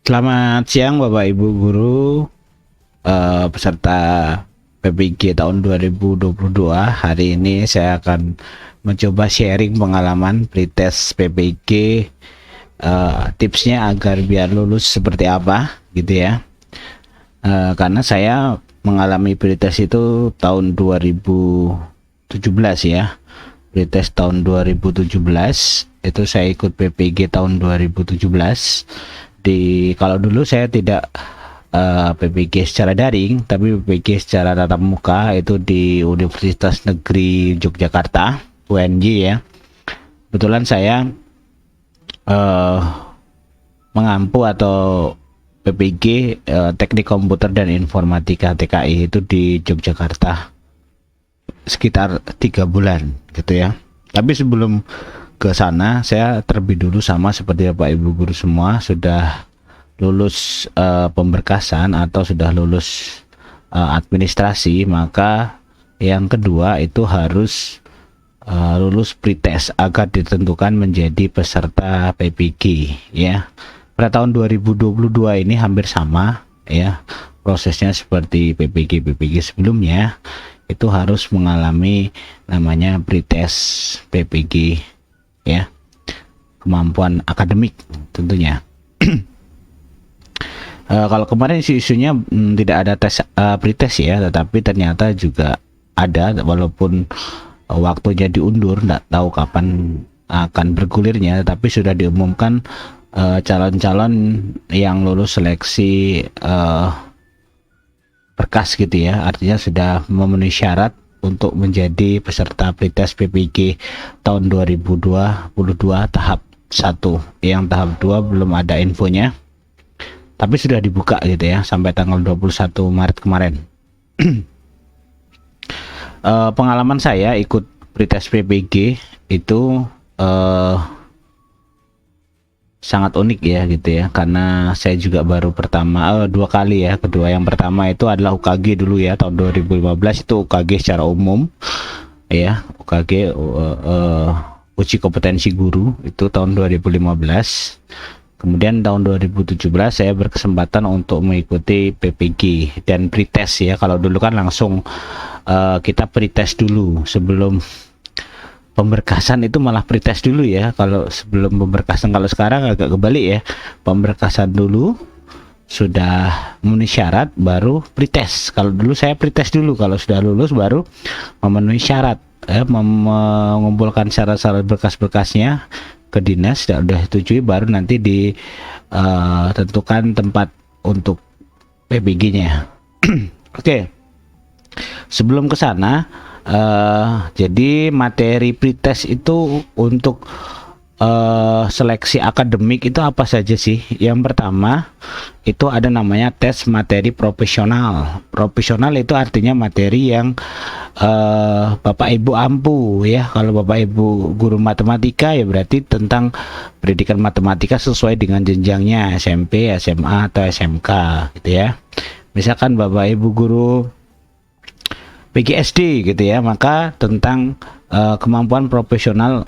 Selamat siang Bapak Ibu guru, peserta PPG tahun 2022. Hari ini saya akan mencoba sharing pengalaman pretest PPG, tipsnya agar biar lulus seperti apa gitu ya. Karena saya mengalami pretest itu tahun 2017 ya. Pretest tahun 2017 itu saya ikut PPG tahun 2017. Kalau dulu saya tidak PPG secara daring, tapi PPG secara tatap muka itu di Universitas Negeri Yogyakarta, UNJ ya. Kebetulan saya mengampu atau PPG Teknik Komputer dan Informatika TKI itu di Yogyakarta sekitar 3 bulan gitu ya. Tapi sebelum ke sana saya terlebih dulu sama seperti Bapak Ibu guru semua sudah lulus pemberkasan atau sudah lulus administrasi, maka yang kedua itu harus lulus pretest agar ditentukan menjadi peserta PPG ya. Pada tahun 2022 ini hampir sama ya, prosesnya seperti PPG sebelumnya, itu harus mengalami namanya pretest PPG ya, kemampuan akademik tentunya. Kalau kemarin isunya tidak ada tes pretest ya, tetapi ternyata juga ada, walaupun waktunya diundur, tidak tahu kapan akan bergulirnya, tapi sudah diumumkan calon-calon yang lulus seleksi berkas gitu ya, artinya sudah memenuhi syarat untuk menjadi peserta pretest PPG tahun 2022 tahap 1. Yang tahap 2 belum ada infonya, tapi sudah dibuka gitu ya sampai tanggal 21 Maret kemarin. Pengalaman saya ikut pretest PPG itu sangat unik ya gitu ya, karena saya juga baru dua kali ya. Yang pertama itu adalah UKG dulu ya, tahun 2015 itu UKG secara umum ya, UKG uji kompetensi guru itu tahun 2015. Kemudian tahun 2017 saya berkesempatan untuk mengikuti PPG dan pretest ya. Kalau dulu kan langsung kita pretest dulu sebelum pemberkasan, itu malah pretest dulu ya. Kalau sebelum pemberkasan, kalau sekarang agak kebalik ya, pemberkasan dulu sudah memenuhi syarat baru pretest. Kalau dulu saya pretest dulu, kalau sudah lulus baru memenuhi syarat mengumpulkan syarat-syarat berkas-berkasnya ke dinas, sudah setujui baru nanti ditentukan tempat untuk PPG-nya. Oke. Sebelum ke sana, jadi materi pretest itu untuk seleksi akademik itu apa saja sih? Yang pertama itu ada namanya tes materi profesional. Profesional itu artinya materi yang Bapak Ibu ampu ya. Kalau Bapak Ibu guru matematika ya berarti tentang pendidikan matematika sesuai dengan jenjangnya SMP, SMA atau SMK gitu ya. Misalkan Bapak Ibu guru PGSD gitu ya, maka tentang kemampuan profesional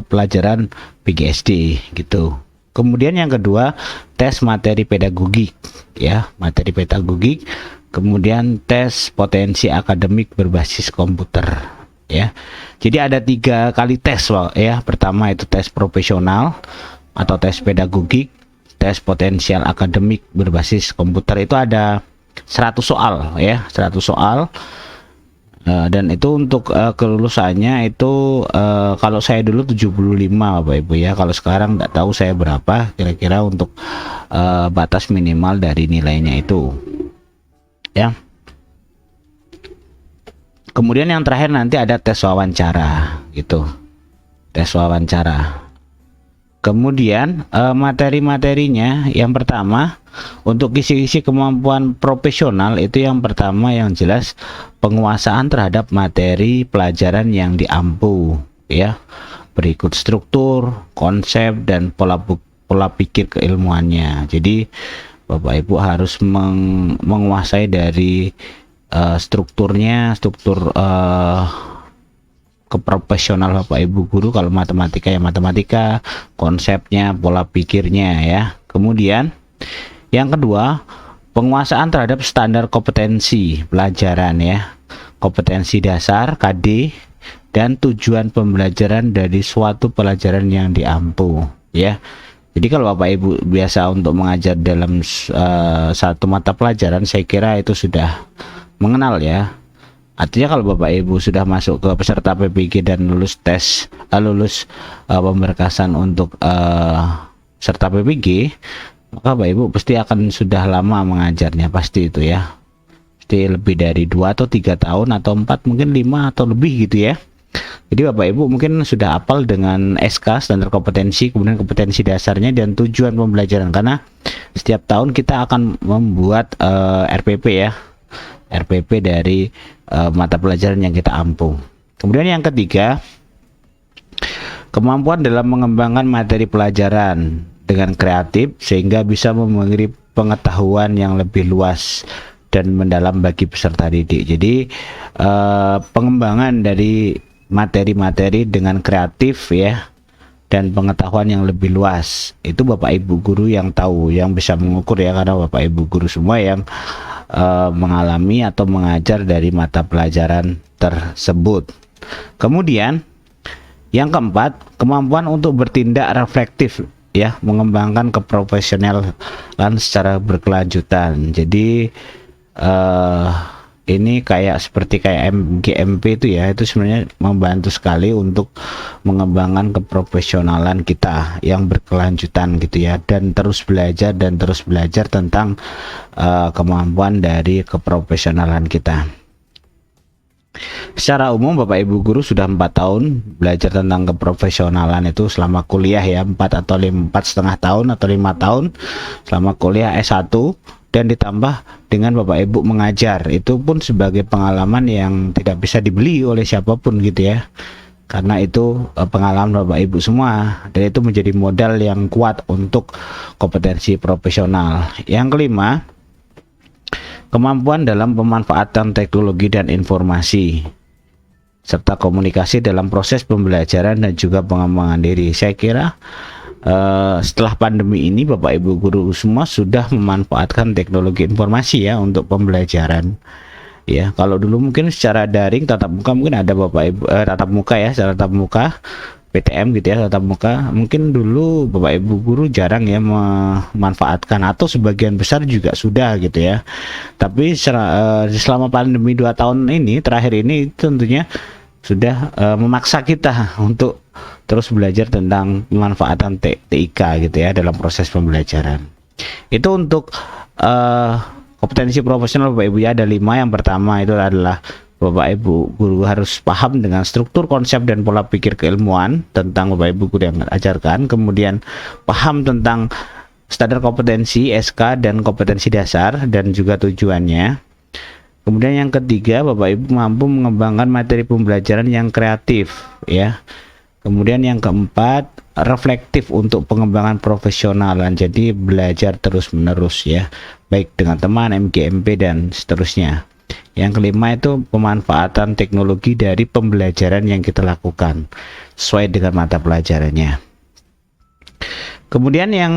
pelajaran PGSD gitu. Kemudian yang kedua, tes materi pedagogik ya, materi pedagogik. Kemudian tes potensi akademik berbasis komputer ya. Jadi ada 3 kali tes ya. Pertama itu tes profesional atau tes pedagogik, tes potensial akademik berbasis komputer, itu ada 100 soal ya, 100 soal. Dan itu untuk kelulusannya itu kalau saya dulu 75 Bapak Ibu ya. Kalau sekarang nggak tahu saya berapa kira-kira untuk batas minimal dari nilainya itu ya. Kemudian yang terakhir nanti ada tes wawancara gitu, tes wawancara. Kemudian materi-materinya, yang pertama untuk isi-isi kemampuan profesional itu yang pertama yang jelas penguasaan terhadap materi pelajaran yang diampu ya. Berikut struktur, konsep dan pola pikir keilmuannya. Jadi Bapak Ibu harus menguasai dari strukturnya, struktur keprofesional Bapak Ibu guru. Kalau matematika ya matematika, konsepnya, pola pikirnya ya. Kemudian Yang kedua, penguasaan terhadap standar kompetensi pelajaran ya, kompetensi dasar KD, dan tujuan pembelajaran dari suatu pelajaran yang diampu ya. Jadi kalau Bapak Ibu biasa untuk mengajar dalam satu mata pelajaran, saya kira itu sudah mengenal ya. Artinya kalau Bapak Ibu sudah masuk ke peserta PPG dan lulus tes, pemberkasan untuk peserta PPG, maka Bapak Ibu pasti akan sudah lama mengajarnya, pasti itu ya. Pasti lebih dari 2 atau 3 tahun atau 4, mungkin 5 atau lebih gitu ya. Jadi Bapak Ibu mungkin sudah hafal dengan SK, standar kompetensi, kemudian kompetensi dasarnya dan tujuan pembelajaran, karena setiap tahun kita akan membuat RPP ya, RPP dari mata pelajaran yang kita ampu. Kemudian yang ketiga, kemampuan dalam mengembangkan materi pelajaran dengan kreatif sehingga bisa memberi pengetahuan yang lebih luas dan mendalam bagi peserta didik. Jadi pengembangan dari materi-materi dengan kreatif ya, dan pengetahuan yang lebih luas itu Bapak Ibu guru yang tahu, yang bisa mengukur ya, karena Bapak Ibu guru semua yang mengalami atau mengajar dari mata pelajaran tersebut. Kemudian yang keempat, kemampuan untuk bertindak reflektif ya, mengembangkan keprofesionalan secara berkelanjutan. Jadi ini seperti kayak MGMP itu ya, itu sebenarnya membantu sekali untuk mengembangkan keprofesionalan kita yang berkelanjutan gitu ya, dan terus belajar tentang kemampuan dari keprofesionalan kita. Secara umum Bapak Ibu guru sudah 4 tahun belajar tentang keprofesionalan itu selama kuliah ya, 4 atau 4,5 tahun atau 5 tahun selama kuliah S1, dan ditambah dengan Bapak Ibu mengajar, itu pun sebagai pengalaman yang tidak bisa dibeli oleh siapapun gitu ya, karena itu pengalaman Bapak Ibu semua, dan itu menjadi modal yang kuat untuk kompetensi profesional. Yang kelima, kemampuan dalam pemanfaatan teknologi dan informasi serta komunikasi dalam proses pembelajaran dan juga pengembangan diri. Saya kira setelah pandemi ini Bapak Ibu guru semua sudah memanfaatkan teknologi informasi ya untuk pembelajaran ya. Kalau dulu mungkin secara daring tatap muka, mungkin ada Bapak Ibu tatap muka ya, secara tatap muka PTM gitu ya, tatap muka, mungkin dulu Bapak Ibu guru jarang ya memanfaatkan, atau sebagian besar juga sudah gitu ya. Tapi selama pandemi 2 tahun ini terakhir ini tentunya sudah memaksa kita untuk terus belajar tentang pemanfaatan TIK gitu ya dalam proses pembelajaran. Itu untuk kompetensi profesional Bapak Ibu ya, ada 5. Yang pertama itu adalah Bapak Ibu guru harus paham dengan struktur, konsep, dan pola pikir keilmuan tentang Bapak Ibu guru yang ajarkan. Kemudian paham tentang standar kompetensi SK dan kompetensi dasar dan juga tujuannya. Kemudian yang ketiga, Bapak Ibu mampu mengembangkan materi pembelajaran yang kreatif ya. Kemudian yang keempat, reflektif untuk pengembangan profesionalan, jadi belajar terus menerus ya, baik dengan teman, MGMP dan seterusnya. Yang kelima itu pemanfaatan teknologi dari pembelajaran yang kita lakukan sesuai dengan mata pelajarannya. Kemudian yang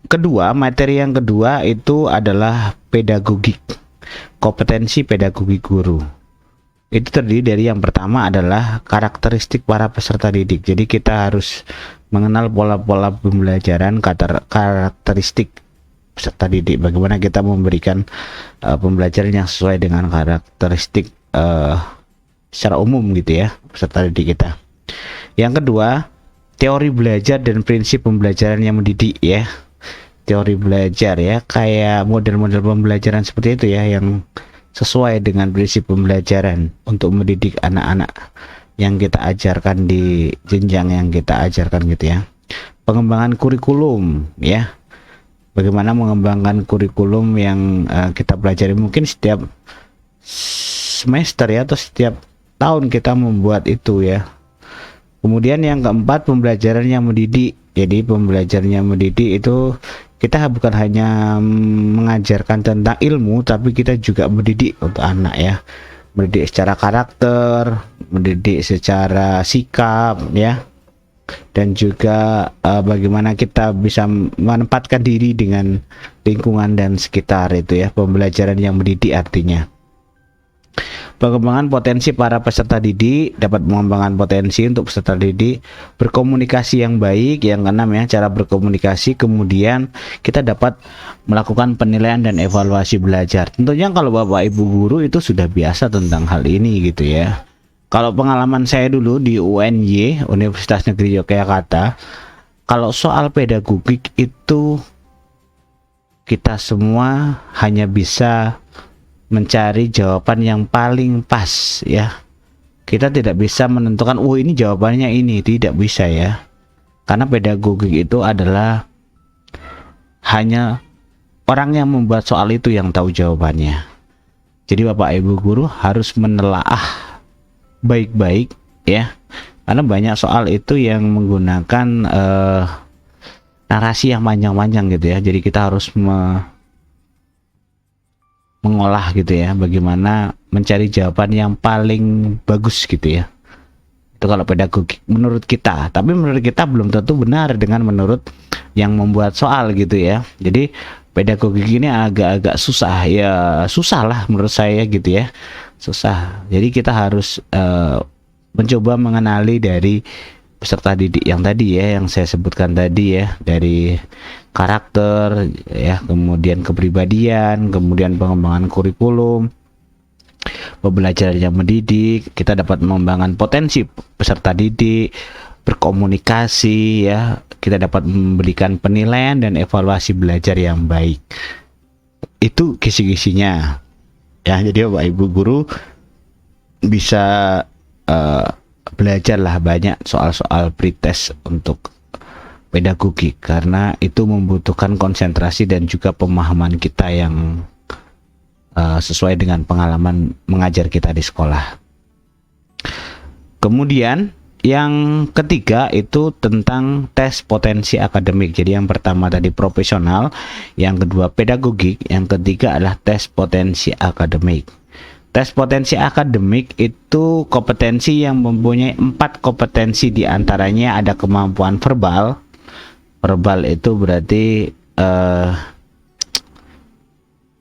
kedua, materi yang kedua itu adalah pedagogik, kompetensi pedagogi guru. Itu terdiri dari yang pertama adalah karakteristik para peserta didik. Jadi kita harus mengenal pola-pola pembelajaran, karakteristik peserta didik, bagaimana kita memberikan pembelajaran yang sesuai dengan karakteristik secara umum gitu ya peserta didik kita. Yang kedua, teori belajar dan prinsip pembelajaran yang mendidik ya. Teori belajar ya, kayak model-model pembelajaran seperti itu ya, yang sesuai dengan prinsip pembelajaran untuk mendidik anak-anak yang kita ajarkan di jenjang yang kita ajarkan gitu ya. Pengembangan kurikulum ya, bagaimana mengembangkan kurikulum yang kita pelajari, mungkin setiap semester ya, atau setiap tahun kita membuat itu ya. Kemudian yang keempat, pembelajaran yang mendidik. Jadi pembelajaran yang mendidik itu kita bukan hanya mengajarkan tentang ilmu, tapi kita juga mendidik untuk anak ya, mendidik secara karakter, mendidik secara sikap ya. dan juga bagaimana kita bisa menempatkan diri dengan lingkungan dan sekitar itu ya, pembelajaran yang mendidik artinya. Pengembangan potensi para peserta didik, dapat mengembangkan potensi untuk peserta didik berkomunikasi yang baik. Yang keenam ya, cara berkomunikasi. Kemudian kita dapat melakukan penilaian dan evaluasi belajar. Tentunya kalau Bapak Ibu guru itu sudah biasa tentang hal ini gitu ya. Kalau pengalaman saya dulu di UNY, Universitas Negeri Yogyakarta, kalau soal pedagogik itu kita semua hanya bisa mencari jawaban yang paling pas ya. Kita tidak bisa menentukan oh ini jawabannya ini, tidak bisa ya. Karena pedagogik itu adalah hanya orang yang membuat soal itu yang tahu jawabannya. Jadi Bapak Ibu guru harus menelaah baik-baik ya. Karena banyak soal itu yang menggunakan narasi yang panjang-panjang gitu ya. Jadi kita harus mengolah gitu ya, bagaimana mencari jawaban yang paling bagus gitu ya. Itu kalau pedagogik menurut kita, tapi menurut kita belum tentu benar dengan menurut yang membuat soal gitu ya. Jadi pedagogik ini agak-agak susah ya, susah lah menurut saya gitu ya, susah. Jadi kita harus mencoba mengenali dari peserta didik yang tadi ya, yang saya sebutkan tadi ya, dari karakter ya, kemudian kepribadian, kemudian pengembangan kurikulum, pembelajaran yang mendidik. Kita dapat mengembangkan potensi peserta didik, berkomunikasi ya, kita dapat memberikan penilaian dan evaluasi belajar yang baik. Itu kisi-kisinya ya. Jadi Bapak Ibu guru bisa belajarlah banyak soal-soal pretest untuk pedagogik, karena itu membutuhkan konsentrasi dan juga pemahaman kita yang sesuai dengan pengalaman mengajar kita di sekolah. Kemudian yang ketiga itu tentang tes potensi akademik. Jadi yang pertama tadi profesional, yang kedua pedagogik, yang ketiga adalah tes potensi akademik. Tes potensi akademik itu kompetensi yang mempunyai 4 kompetensi, diantaranya ada kemampuan verbal. Verbal itu berarti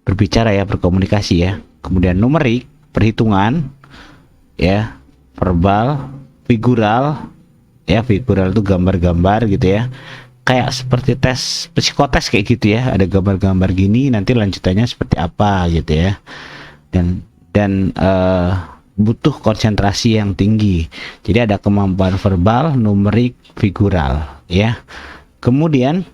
berbicara ya, berkomunikasi ya. Kemudian numerik, perhitungan ya, verbal, figural ya, figural itu gambar-gambar gitu ya. Kayak seperti tes psikotes kayak gitu ya, ada gambar-gambar gini, nanti lanjutannya seperti apa gitu ya. Dan butuh konsentrasi yang tinggi. Jadi ada kemampuan verbal, numerik, figural ya. Kemudian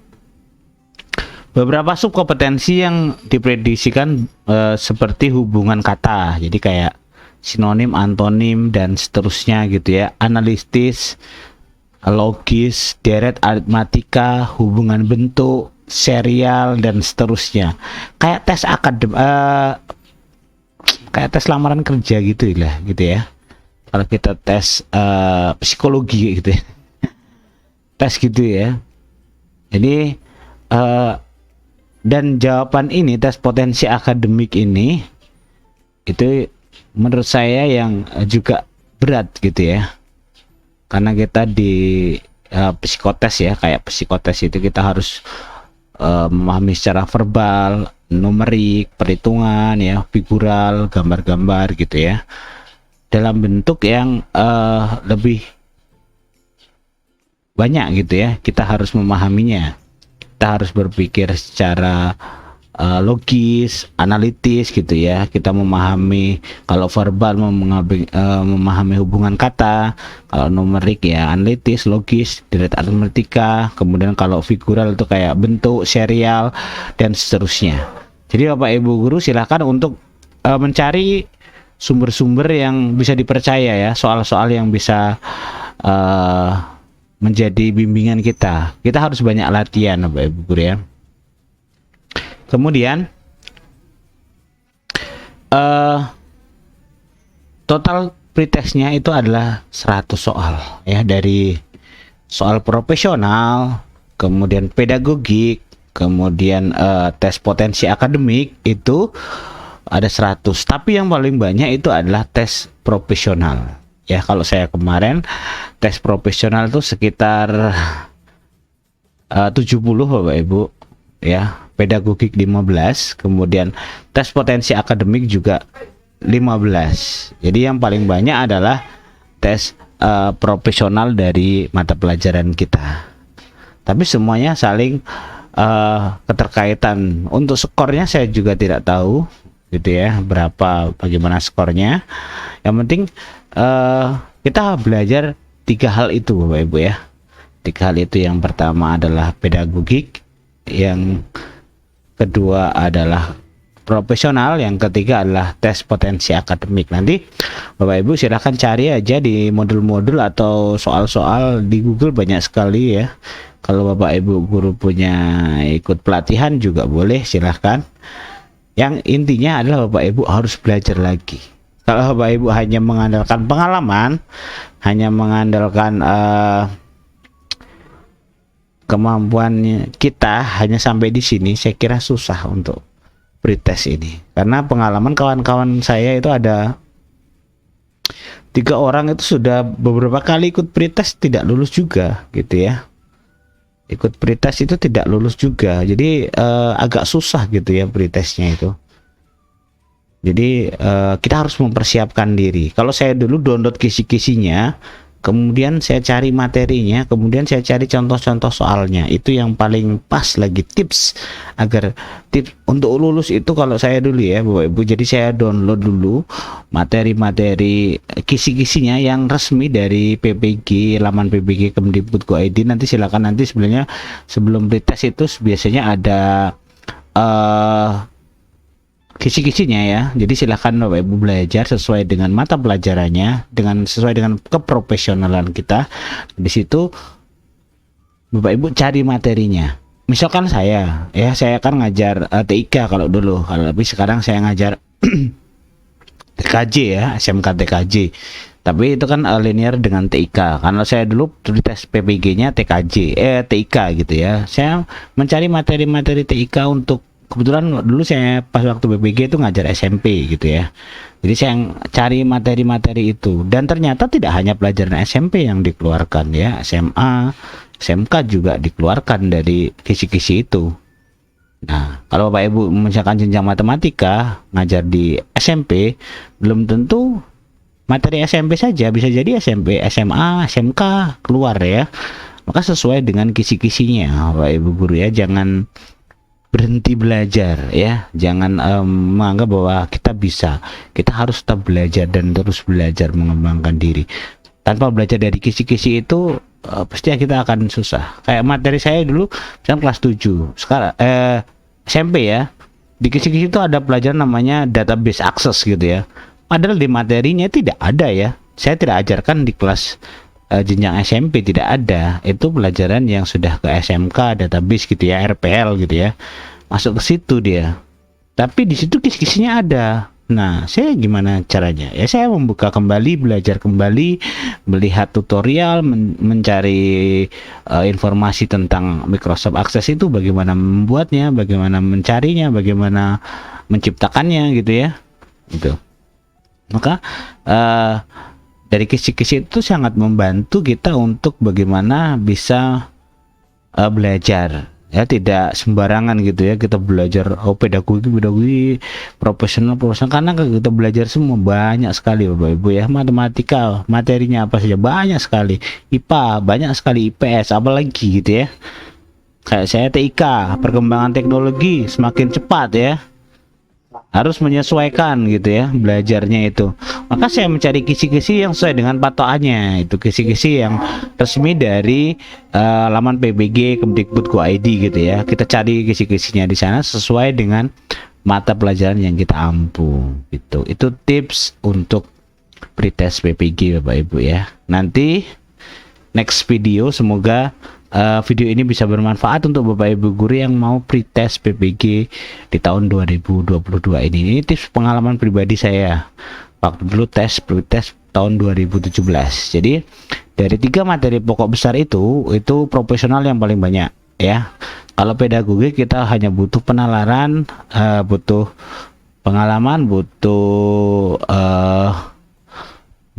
beberapa subkompetensi yang diprediksikan seperti hubungan kata. Jadi kayak sinonim, antonim dan seterusnya gitu ya. Analitis, logis, deret aritmatika, hubungan bentuk, serial dan seterusnya. Kayak tes kayak tes lamaran kerja gitu lah gitu ya. Kalau kita tes psikologi gitu ya. Tes gitu ya. Jadi dan jawaban ini, tes potensi akademik ini itu menurut saya yang juga berat gitu ya, karena kita di psikotes ya, kayak psikotes itu kita harus memahami secara verbal, numerik, perhitungan ya, figural, gambar-gambar gitu ya, dalam bentuk yang lebih banyak gitu ya. Kita harus memahaminya, kita harus berpikir secara logis, analitis gitu ya. Kita memahami, kalau verbal memahami hubungan kata, kalau numerik ya analitis, logis, deret aritmatika, kemudian kalau figural itu kayak bentuk, serial dan seterusnya. Jadi Bapak Ibu guru silahkan untuk mencari sumber-sumber yang bisa dipercaya ya, soal-soal yang bisa menjadi bimbingan kita. Kita harus banyak latihan Bapak Ibu guru ya. Kemudian total pretestnya itu adalah 100 soal ya, dari soal profesional, kemudian pedagogik, kemudian tes potensi akademik itu ada 100. Tapi yang paling banyak itu adalah tes profesional ya. Kalau saya kemarin tes profesional tuh sekitar 70 Bapak Ibu ya, pedagogik 15, kemudian tes potensi akademik juga 15. Jadi yang paling banyak adalah tes profesional dari mata pelajaran kita. Tapi semuanya saling keterkaitan. Untuk skornya saya juga tidak tahu gitu ya, berapa bagaimana skornya. Yang penting kita belajar 3 hal itu Bapak Ibu ya. 3 hal itu, yang pertama adalah pedagogik, yang kedua adalah profesional, yang ketiga adalah tes potensi akademik. Nanti Bapak Ibu silahkan cari aja di modul-modul atau soal-soal di Google, banyak sekali ya. Kalau Bapak Ibu guru punya ikut pelatihan juga boleh, silahkan. Yang intinya adalah Bapak Ibu harus belajar lagi. Kalau Bapak Ibu hanya mengandalkan pengalaman, hanya mengandalkan kemampuan kita hanya sampai di sini, saya kira susah untuk pretest ini. Karena pengalaman kawan-kawan saya itu ada 3 orang itu sudah beberapa kali ikut pretest tidak lulus juga gitu ya. Ikut pretest itu tidak lulus juga, jadi agak susah gitu ya pretestnya itu. Jadi kita harus mempersiapkan diri. Kalau saya dulu download kisi-kisinya, kemudian saya cari materinya, kemudian saya cari contoh-contoh soalnya. Itu yang paling pas lagi tips, agar tips untuk lulus itu kalau saya dulu ya Bapak Ibu. Jadi saya download dulu materi-materi kisi-kisinya yang resmi dari PPG, laman PPG Kemdikbud.go.id. Nanti silakan, nanti sebenarnya sebelum pretest itu biasanya ada kisi-kisinya ya. Jadi silahkan Bapak Ibu belajar sesuai dengan mata pelajarannya, sesuai dengan keprofesionalan kita. Di situ Bapak Ibu cari materinya. Misalkan saya kan ngajar TIK kalau dulu, tapi sekarang saya ngajar TKJ ya, SMK TKJ. Tapi itu kan linear dengan TIK. Karena saya dulu tes PPG-nya TIK gitu ya. Saya mencari materi-materi TIK untuk, kebetulan dulu saya pas waktu PPG itu ngajar SMP gitu ya. Jadi saya cari materi-materi itu, dan ternyata tidak hanya pelajaran SMP yang dikeluarkan ya, SMA, SMK juga dikeluarkan dari kisi-kisi itu. Nah, kalau Bapak Ibu misalkan jenjang matematika ngajar di SMP, belum tentu materi SMP saja, bisa jadi SMP, SMA, SMK keluar ya. Maka sesuai dengan kisi-kisinya Bapak Ibu guru ya, jangan berhenti belajar ya, jangan menganggap bahwa kita harus tetap belajar dan terus belajar mengembangkan diri. Tanpa belajar dari kisi-kisi itu pasti kita akan susah. Kayak materi saya dulu misalnya kelas 7 sekarang SMP ya, di kisi-kisi itu ada pelajaran namanya database access gitu ya, padahal di materinya tidak ada ya. Saya tidak ajarkan di kelas jenjang SMP, tidak ada. Itu pelajaran yang sudah ke SMK, database gitu ya, RPL gitu ya, masuk ke situ dia. Tapi di situ kisi-kisinya ada. Nah, saya gimana caranya? Ya saya membuka kembali, belajar kembali, melihat tutorial, mencari informasi tentang Microsoft Access itu, bagaimana membuatnya, bagaimana mencarinya, bagaimana menciptakannya gitu ya. Gitu. Maka dari kisi-kisi itu sangat membantu kita untuk bagaimana bisa belajar ya, tidak sembarangan gitu ya kita belajar pedagogi profesional, karena kita belajar semua banyak sekali Bapak Ibu ya. Matematika materinya apa saja banyak sekali, IPA banyak sekali, IPS apalagi gitu ya. Kayak saya TIK, perkembangan teknologi semakin cepat ya, harus menyesuaikan gitu ya belajarnya itu. Maka saya mencari kisi-kisi yang sesuai dengan patokannya, itu kisi-kisi yang resmi dari laman PBG Kemdikbud.go.id gitu ya. Kita cari kisi-kisinya di sana sesuai dengan mata pelajaran yang kita ampu gitu. Itu tips untuk pretest PPG Bapak Ibu ya. Nanti next video semoga video ini bisa bermanfaat untuk Bapak Ibu guru yang mau pretest PPG di tahun 2022 ini. Ini tips pengalaman pribadi saya waktu dulu pretest tahun 2017. Jadi dari 3 materi pokok besar itu profesional yang paling banyak ya. Kalau pedagogi kita hanya butuh penalaran, butuh pengalaman, butuh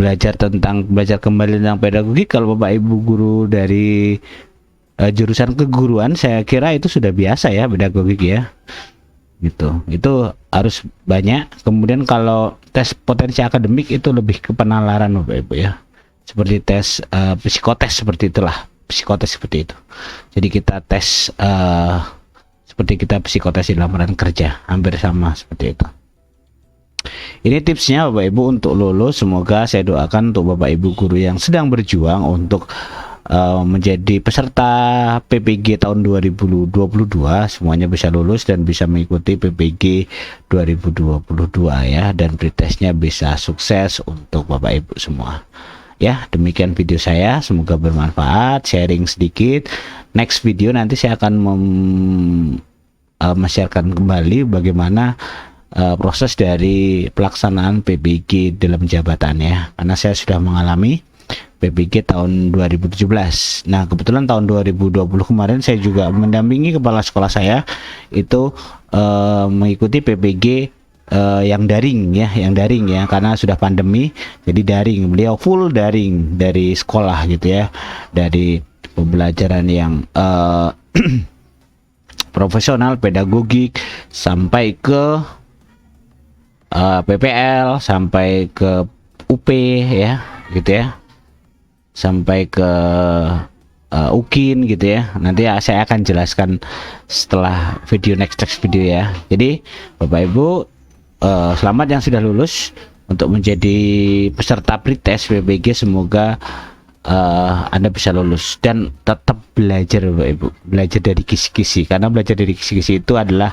belajar kembali tentang pedagogik. Kalau Bapak Ibu guru dari jurusan keguruan, saya kira itu sudah biasa ya pedagogik ya, gitu. Itu harus banyak. Kemudian kalau tes potensi akademik itu lebih ke penalaran Bapak Ibu ya, seperti tes psikotes, seperti itulah, psikotes seperti itu. Jadi kita tes seperti kita psikotes di lamaran kerja, hampir sama seperti itu. Ini tipsnya Bapak Ibu untuk lulus. Semoga saya doakan untuk Bapak Ibu guru yang sedang berjuang untuk menjadi peserta PPG tahun 2022 semuanya bisa lulus dan bisa mengikuti PPG 2022 ya, dan pretestnya bisa sukses untuk Bapak Ibu semua. Ya, demikian video saya, semoga bermanfaat, sharing sedikit. Next video nanti saya akan men-sharekan kembali bagaimana proses dari pelaksanaan PPG dalam jabatan ya, karena saya sudah mengalami PPG tahun 2017. Nah, kebetulan tahun 2020 kemarin saya juga mendampingi kepala sekolah saya itu mengikuti PPG yang daring ya, karena sudah pandemi jadi daring. Beliau full daring dari sekolah gitu ya, dari pembelajaran yang profesional pedagogik sampai ke PPL, sampai ke UP ya gitu ya, sampai ke UKIN gitu ya. Nanti saya akan jelaskan setelah video next video ya. Jadi Bapak Ibu selamat yang sudah lulus untuk menjadi peserta pretest PPG. Semoga Anda bisa lulus dan tetap belajar Bapak Ibu, belajar dari kisi-kisi, karena belajar dari kisi-kisi itu adalah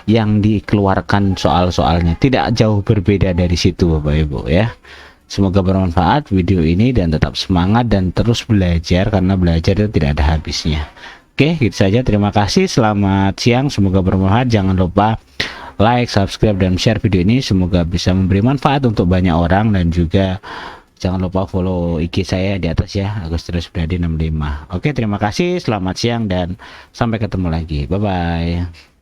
yang dikeluarkan soal-soalnya, tidak jauh berbeda dari situ Bapak Ibu ya. Semoga bermanfaat video ini dan tetap semangat dan terus belajar, karena belajar itu tidak ada habisnya. Oke, gitu saja, terima kasih, selamat siang, semoga bermanfaat. Jangan lupa like, subscribe, dan share video ini, semoga bisa memberi manfaat untuk banyak orang. Dan juga jangan lupa follow IG saya di atas ya, Agustinus Priadi 65. Oke, terima kasih, selamat siang, dan sampai ketemu lagi. Bye bye.